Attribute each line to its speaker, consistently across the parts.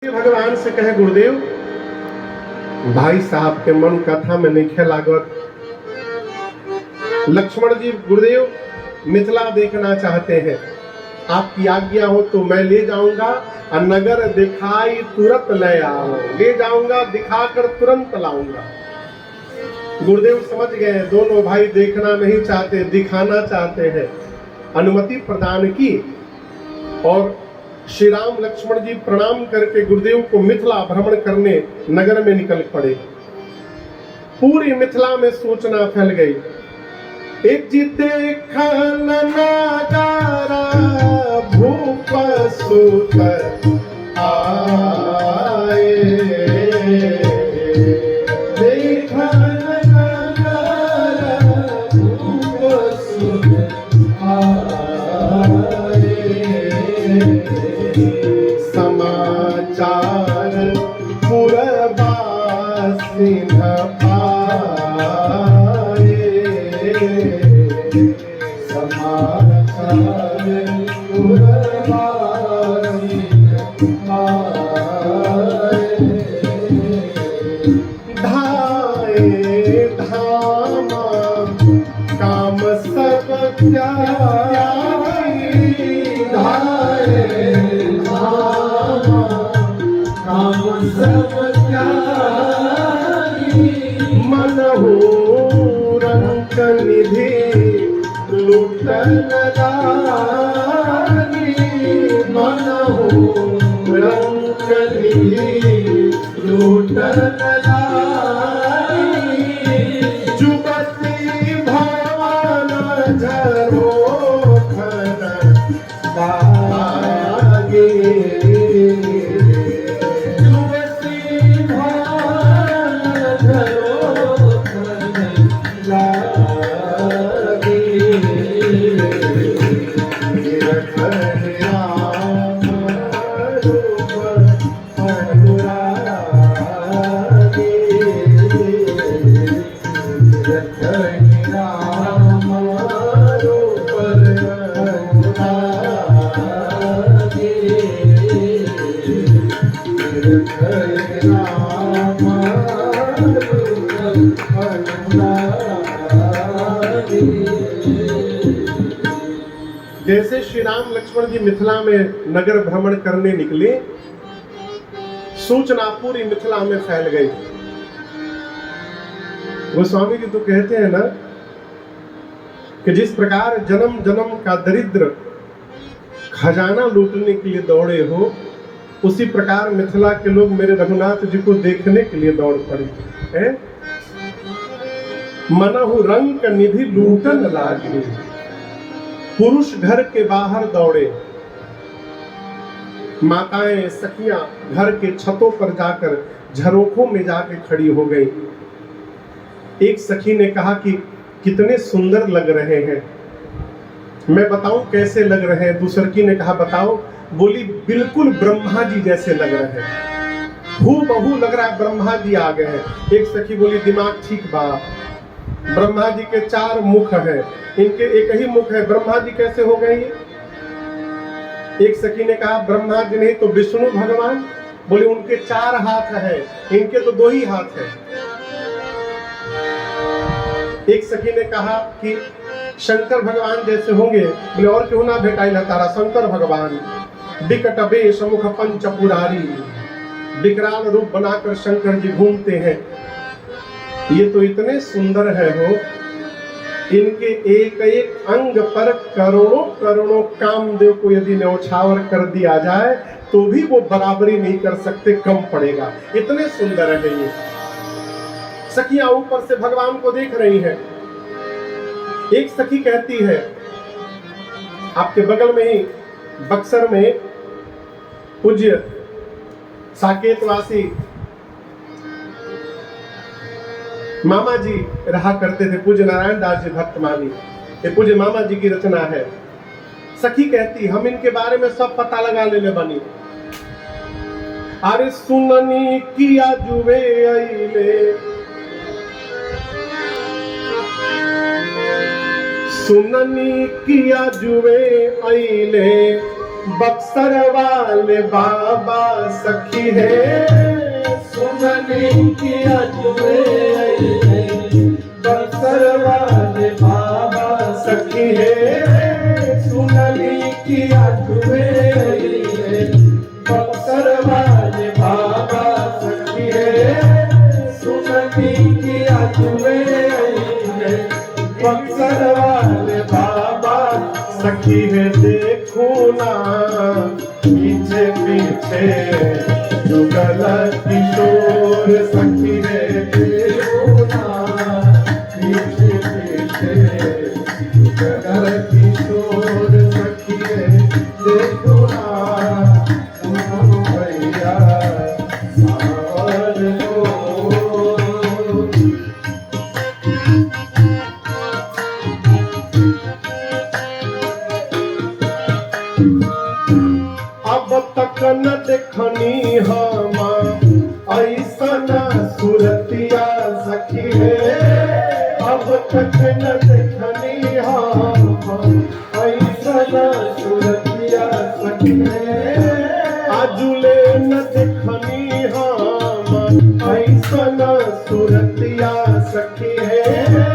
Speaker 1: भगवान से कहे गुरुदेव भाई साहब के मन कथा में नहीं लागत। लक्ष्मण जी गुरुदेव मिथिला देखना चाहते हैं, आपकी आज्ञा हो तो मैं ले जाऊंगा और नगर दिखाई तुरंत ले आओ, ले जाऊंगा दिखाकर तुरंत लाऊंगा। गुरुदेव समझ गए दोनों भाई देखना नहीं चाहते, दिखाना चाहते हैं। अनुमति प्रदान की और श्री राम लक्ष्मण जी प्रणाम करके गुरुदेव को मिथिला भ्रमण करने नगर में निकल पड़े। पूरी मिथिला में सूचना फैल गई। एक जीते नगारा भूप सुत आए, देखा नगारा भूप सुत आए, समाचार पुरवासी न पाए, समाचार पुरवासी न पाए। धाए धामा काम सब त्यागी, धाए काम सब त्यागी, मनहु रंक निधि लुटन लागी, मनहु रंक निधि लुटन लागी, जुगति भवन झरोखन लागे, जैसे श्री राम लक्ष्मण जी मिथिला में नगर भ्रमण करने निकले, सूचना पूरी मिथिला में फैल गई। गोस्वामी जी तो कहते हैं ना कि जिस प्रकार जन्म जन्म का दरिद्र खजाना लूटने के लिए दौड़े हो, उसी प्रकार मिथिला के लोग मेरे रघुनाथ जी को देखने के लिए दौड़ पड़े हैं। मनहु रंक निधि लूटन लागे, पुरुष घर के बाहर दौड़े, माताएं सखियां घर के छतों पर जाकर झरोखों में जाकर खड़ी हो गई। एक सखी ने कहा कि कितने सुंदर लग रहे हैं। मैं बताऊं कैसे लग रहे हैं? दूसरी ने कहा बताओ। बोली बिल्कुल ब्रह्मा जी जैसे लग रहे हैं, हूबहू लग रहा है ब्रह्मा जी आ गए हैं। एक सखी बोली दिमाग ठीक बा, ब्रह्मा जी के 4 मुख है, इनके एक ही मुख है, ब्रह्मा जी कैसे हो गए ये? एक सखी ने कहा ब्रह्मा जी नहीं तो विष्णु भगवान। बोले उनके 4 हाथ है, इनके तो 2 ही हाथ है। एक सखी ने कहा कि शंकर भगवान जैसे होंगे। बोले और क्यों ना भेटाइल तारा शंकर भगवान, विकट वेश मुख पंच पुरारी, विकराल रूप बनाकर शंकर जी घूमते हैं। ये तो इतने सुंदर है हो, इनके एक एक अंग पर करोड़ों करोड़ों कामदेव को यदि न्यौछावर कर दिया जाए तो भी वो बराबरी नहीं कर सकते, कम पड़ेगा, इतने सुंदर है ये। सखियां ऊपर से भगवान को देख रही हैं। एक सखी कहती है, आपके बगल में ही बक्सर में पूज्य साकेतवासी मामा जी रहा करते थे, पूज्य नारायण दास जी भक्तमानी, ये पूज्य मामा जी की रचना है। सखी कहती हम इनके बारे में सब पता लगा लेने बनी। अरे सुननी किया जुवे अइले, सुननी किया जुवे अइले बक्सर वाले बाबा सखी है सुनने की अजूबे बक्सर वाले बाबा सखी है सुनने की अजूबे बक्सर वाले बाबा सखी है सुनने की अजूबे बक्सर वाले बाबा सखी है देखो ना पीछे पीछे जुगल किशोर सखी है देखो ना पीछे पीछे जुगल किशोर सखी है देखो ना भैया सावर लो अब तक न देखनी हम ऐसन सूरतिया सखी है अब तक न देखनी हम ऐसन सूरतिया सखी है आजुले न देखनी हम ऐसन सूरतिया सखी है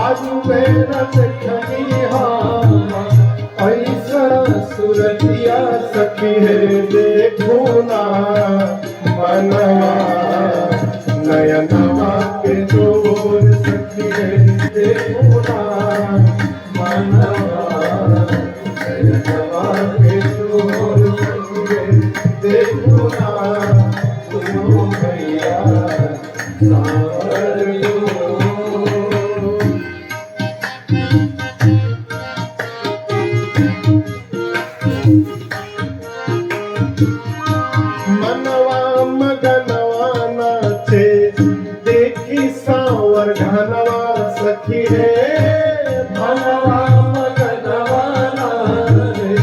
Speaker 1: आजुले न देखनी हम ऐसा सूरतिया सखी है देखो ना मनवा नयनवा के जोर सखी है देखो ना मनवा नयनवा के जोर सखी है देखो ना तुम भैया सावर लो मनवा मगनवा नाचे देखी सावर घनवा सखी है मनवा मगनवा नाचे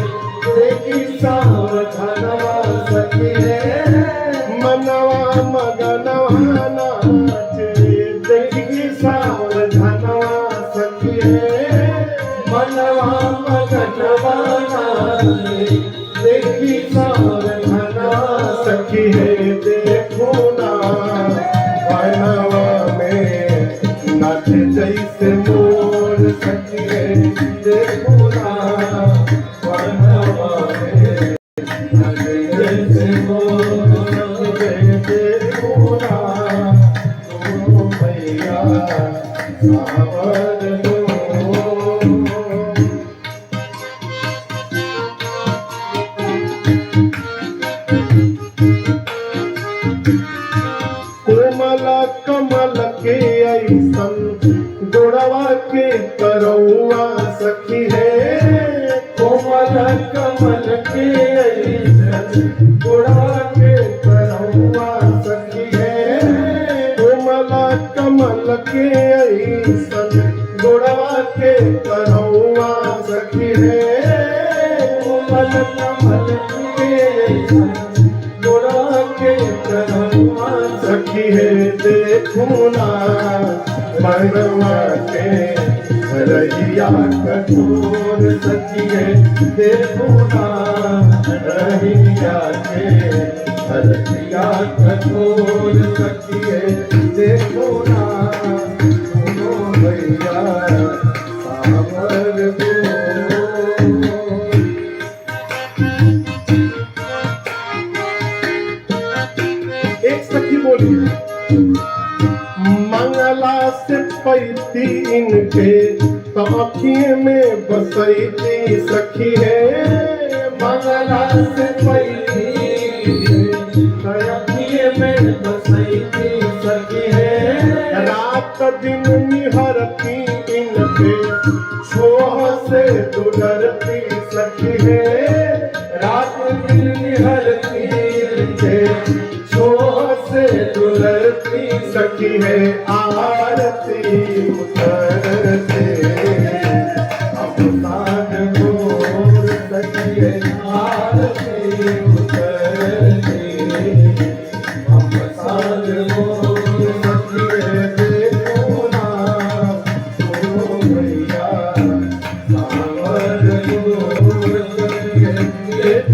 Speaker 1: देखी सावर घनवा सखी है मनवा मगनवा नाचे देखी सावर घनवा सखी है मनवा मगनवा नाचे देखी सावर सखी है देखो ना बनवा में नाच जैसे मोर सखी है देखो ना बनवा में नाच जैसे मोर देखो ना तुम भैया सावर लो कोमल कमल के ऐसन गोड़वा के करौआ सखी है कोमल कमल के ऐसन गोड़वा के करौआ सखी है कोमल कमल के ऐसन गोड़वा के करौआ सखी है कोमल कमल के ऐसन गोड़वा के करौआ सखी है देखो ना मनवा के रहिया कठोर सखी है देखो ना रहिया के रहिया कठोर सखी है देखो ना सुनो भैया सावर लो एक सखी बोली मंगला से पैती इनके ताकिए में बसैती सखी है मंगला से पैती ताकिए में बसैती सखी है रात दिन निहरती इनके छोह से दुलरती सखी है रात दिन निहरती इनके छोह से दुलरती सखी है आरती उतरते अब साध मोर सखी है आरती उतरते अब साध मोर सखी है देखो ना तो भैया सावर लो सखी है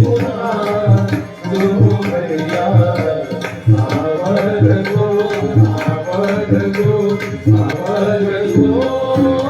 Speaker 1: आवरण गो, आवरण गो, आवरण गो।